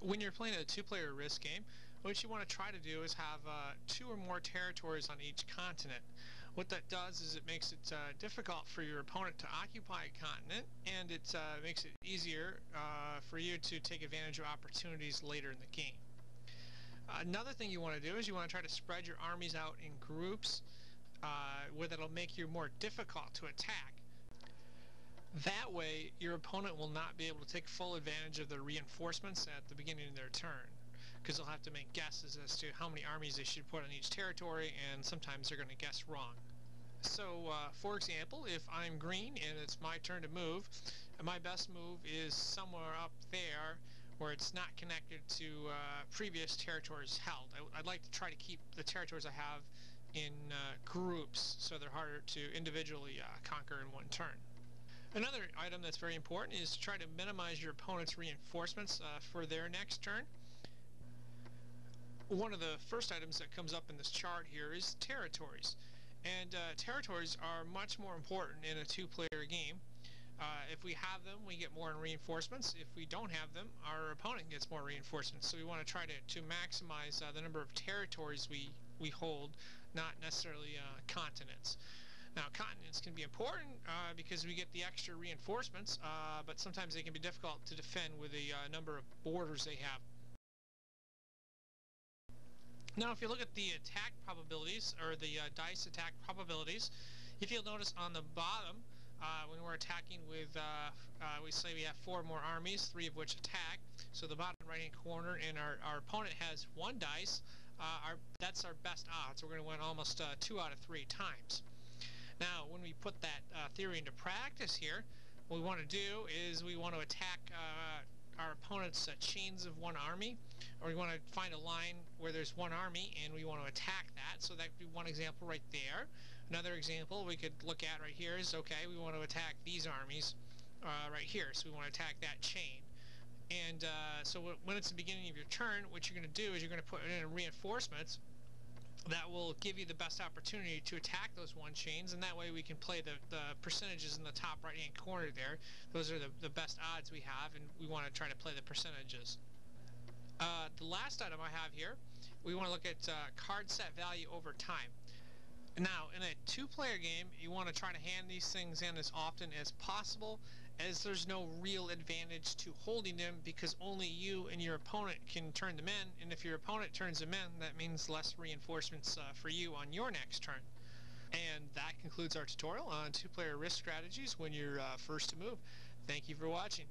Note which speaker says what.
Speaker 1: When you're playing a two-player risk game, what you want to try to do is have 2 or more territories on each continent. What that does is it makes it difficult for your opponent to occupy a continent, and it makes it easier for you to take advantage of opportunities later in the game. Another thing you want to do is you want to try to spread your armies out in groups where that'll make you more difficult to attack. That way, your opponent will not be able to take full advantage of the reinforcements at the beginning of their turn, because they'll have to make guesses as to how many armies they should put on each territory, and sometimes they're going to guess wrong. So, for example, if I'm green and it's my turn to move, my best move is somewhere up there where it's not connected to previous territories held. I'd like to try to keep the territories I have in groups so they're harder to individually conquer in one turn. Another item that's very important is to try to minimize your opponent's reinforcements for their next turn. One of the first items that comes up in this chart here is territories. And territories are much more important in a two-player game. If we have them, we get more in reinforcements. If we don't have them, our opponent gets more reinforcements. So we want to try to maximize the number of territories we hold, not necessarily continents. Now, continents can be important because we get the extra reinforcements, but sometimes they can be difficult to defend with the number of borders they have. Now, if you look at the attack probabilities, or the dice attack probabilities, if you'll notice on the bottom, when we're attacking with, we say we have 4 more armies, 3 of which attack. So the bottom right-hand corner, and our opponent has 1 dice. That's our best odds. We're going to win almost 2 out of 3 times. Now, when we put that theory into practice here, what we want to do is we want to attack our opponent's chains of 1 army, or we want to find a line where there's 1 army and we want to attack that. So that would be one example right there. Another example we could look at right here is, okay, we want to attack these armies right here, so we want to attack that chain. And so when it's the beginning of your turn, what you're going to do is you're going to put in reinforcements that will give you the best opportunity to attack those 1 chains, and that way we can play the percentages in the top right hand corner there. Those are the best odds we have, and we want to try to play the percentages. The last item I have here, we want to look at card set value over time. Now, in a 2-player game, you want to try to hand these things in as often as possible, as there's no real advantage to holding them because only you and your opponent can turn them in, and if your opponent turns them in, that means less reinforcements for you on your next turn. And that concludes our tutorial on 2-player risk strategies when you're first to move. Thank you for watching.